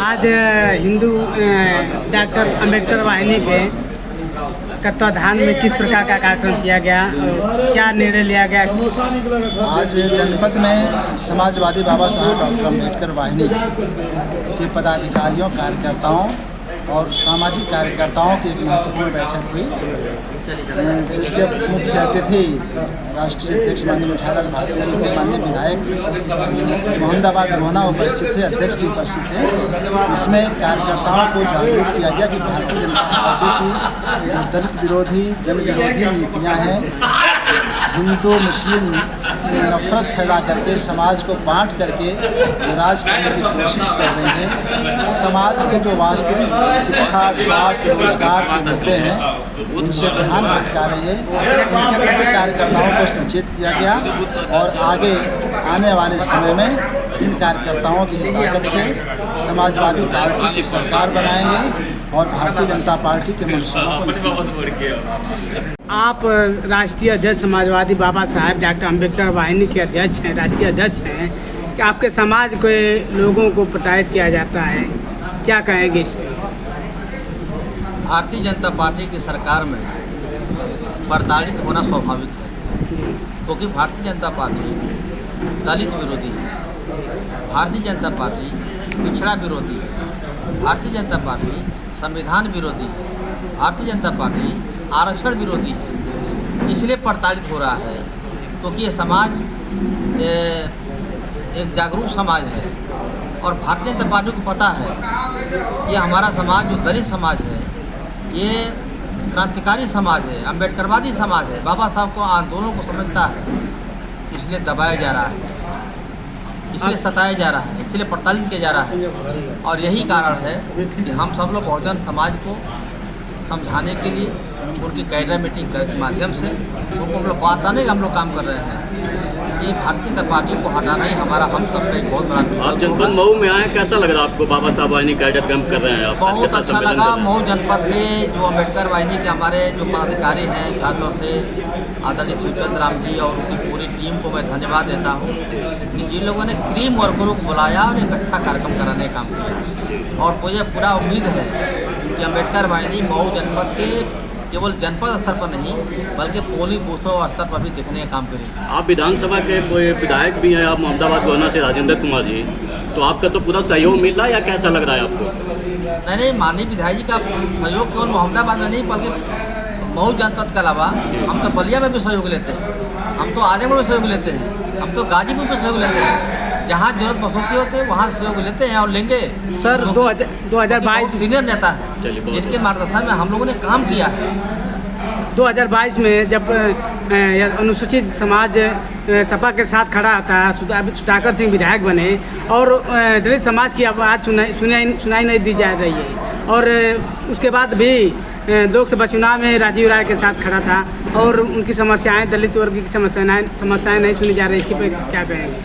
आज हिंदू डॉक्टर अम्बेडकर वाहिनी के तत्वाधान में किस प्रकार का कार्यक्रम किया गया और क्या निर्णय लिया गया? आज जनपद में समाजवादी बाबा साहब डॉक्टर अम्बेडकर वाहिनी के पदाधिकारियों, कार्यकर्ताओं और सामाजिक कार्यकर्ताओं की एक महत्वपूर्ण बैठक हुई, जिसके मुख्य अतिथि राष्ट्रीय अध्यक्ष माननीय मिठालाल भारती जी थे, माननीय विधायक मोहम्मदाबाद मोहना उपस्थित थे, अध्यक्ष जी उपस्थित थे। इसमें कार्यकर्ताओं को जागरूक किया गया कि भारतीय जनता पार्टी की जो दलित विरोधी, जन विरोधी नीतियाँ हैं, हिंदू मुस्लिम नफरत फैला करके समाज को बांट करके जो राज करने की कोशिश कर रहे हैं, समाज के जो वास्तविक शिक्षा, स्वास्थ्य, रोजगार के मुद्दे हैं उनसे ध्यान भटका रही है। इनके प्रति कार्यकर्ताओं को सचेत किया गया और आगे आने वाले समय में इन कार्यकर्ताओं की ताकत से समाजवादी पार्टी की सरकार बनाएंगे और भारतीय जनता पार्टी के मंसूबों को। आप राष्ट्रीय अध्यक्ष समाजवादी बाबा साहब डॉक्टर अम्बेडकर वाहिनी के अध्यक्ष हैं, राष्ट्रीय अध्यक्ष हैं, कि आपके समाज के लोगों को प्रताड़ित किया जाता है, क्या कहेंगे इस पर? भारतीय जनता पार्टी की सरकार में प्रताड़ित होना स्वाभाविक है, क्योंकि भारतीय जनता पार्टी दलित विरोधी है, भारतीय जनता पार्टी पिछड़ा विरोधी है, भारतीय जनता पार्टी संविधान विरोधी है, भारतीय जनता पार्टी आरक्षण विरोधी है। इसलिए प्रताड़ित हो रहा है क्योंकि ये समाज एक जागरूक समाज है और भारतीय जनता पार्टी को पता है कि हमारा समाज जो दलित समाज है, ये क्रांतिकारी समाज है, अम्बेडकरवादी समाज है, बाबा साहब को आंदोलनों को समझता है, इसलिए दबाया जा रहा है, इसलिए सताया जा रहा है, इसलिए प्रताड़ित किया जा रहा है। और यही कारण है कि हम सब लोग बहुजन समाज को समझाने के लिए उनकी कैडर मीटिंग के माध्यम से उनको हम लोग बताने का हम लोग काम कर रहे हैं कि भारतीय जनता पार्टी को हटाना ही हमारा हम सब का एक बहुत बड़ा। आप जनपद मऊ में आए, कैसा लग रहा है आपको? बाबा साहब वाहिनी कैडर कैंप कर रहे हैं आप? बहुत अच्छा लगा। मऊ जनपद के जो अम्बेडकर वाहिनी के हमारे जो पदाधिकारी हैं, खासतौर से आदरणीय शिवचंद्र राम जी और उनकी पूरी टीम को मैं धन्यवाद देता हूँ कि जिन लोगों ने क्रीम वर्करों को बुलाया और एक अच्छा कार्यक्रम कराने का काम किया। और मुझे पूरा उम्मीद है कि अम्बेडकर वाहिनी मऊ जनपद के केवल जनपद स्तर पर नहीं बल्कि पोलिंग बूथों स्तर पर भी दिखने का काम करेंगे। आप विधानसभा के कोई विधायक भी हैं, आप मोहम्मदाबाद गोहना से राजेंद्र कुमार जी, तो आपका तो पूरा सहयोग मिल रहा है या कैसा लग रहा है आपको? नहीं, माननीय विधायक जी का सहयोग केवल मोहम्मदाबाद में नहीं बल्कि मऊ जनपद के अलावा हम तो बलिया में भी सहयोग लेते हैं, हम तो आजमगढ़ में सहयोग लेते हैं, हम तो गाजीपुर में सहयोग लेते हैं। जहाँ जरूरत बसौती होते हैं वहाँ सहयोग लेते हैं और लेंगे। सर 2022 सीनियर नेता है जिनके मार्गदर्शन में हम लोगों ने काम किया है। 2022 में जब अनुसूचित समाज सपा के साथ खड़ा था, सुधाकर सिंह विधायक बने और दलित समाज की आवाज़ सुनाई नहीं दी जा रही है, और उसके बाद भी लोकसभा चुनाव में राजीव राय के साथ खड़ा था और उनकी समस्याएं, दलित वर्ग की समस्याएं नहीं सुनी जा रही, इसके पे क्या कहेंगे?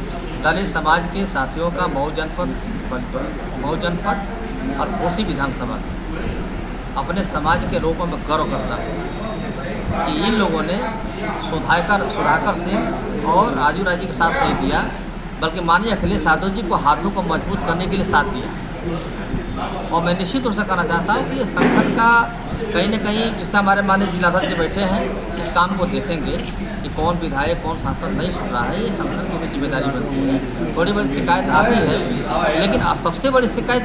दलित समाज के साथियों का मऊ जनपद और कोसी विधानसभा के अपने समाज के लोगों में गर्व करता है कि इन लोगों ने सुधाकर सिंह और राजीव राय जी के साथ नहीं दिया बल्कि माननीय अखिलेश यादव जी को हाथों को मजबूत करने के लिए साथ दिया। और मैं निश्चित रूप से कहना चाहता हूँ कि ये संगठन का कहीं न कहीं, जिससे हमारे माननीय जिलाध्यक्ष जी बैठे हैं, इस काम को देखेंगे कि कौन विधायक कौन सांसद नहीं सुन रहा है, ये संगठन की भी जिम्मेदारी बनती है। थोड़ी बड़ी शिकायत आती है लेकिन सबसे बड़ी शिकायत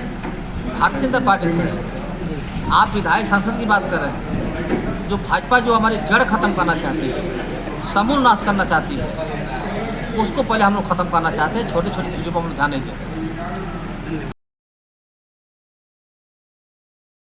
भारतीय जनता पार्टी से है। आप विधायक सांसद की बात कर रहे हैं, जो भाजपा जो हमारी जड़ खत्म करना चाहती है, समूल नाश करना चाहती है, उसको पहले हम लोग खत्म करना चाहते हैं। छोटी छोटी चीज़ों पर हम लोग ध्यान नहीं देते।